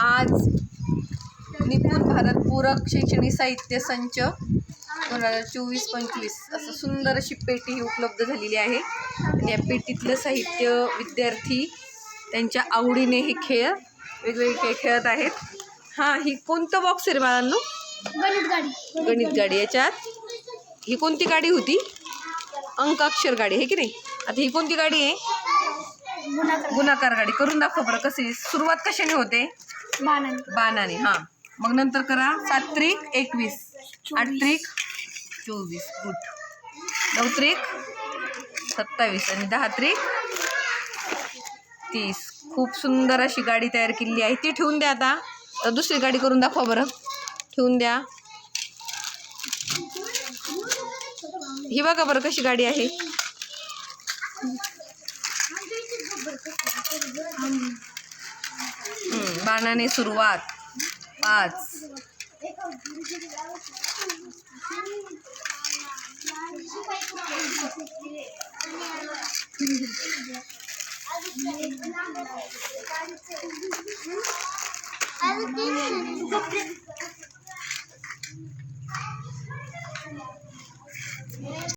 आज निपुण भारत पूरक शैक्षणिक साहित्य संच 2024-25 असं सुंदर अशी पेटी ही उपलब्ध झालेली आहे. आणि या पेटीतलं साहित्य विद्यार्थी त्यांच्या आवडीने हे वेगवेगळे खेळ खेळत आहेत. हां, ही कोणतं बॉक्स आहे रे बाळांनो? गणित गाडी. याच्यात ही कोणती गाडी होती? अंकाक्षर गाडी आहे की नाही? आता ही कोणती गाडी आहे? गुणाकार गाडी. करून दाखव बरं कशी. सुरुवात कशाने होते? बाणाने. हां, मग नंतर करा 7 त्रिक 21, 8 त्रिक 24, गुड. 9 त्रिक 27 आणि 10 त्रिक 30. खूप सुंदर अशी गाडी तयार केलेली आहे. ती ठेवून द्या. आता दुसरी गाडी करून दाखवा बरं. ठेवून द्या. ही बघा बरं कशी गाडी आहे. बाणाने सुरुवात 5.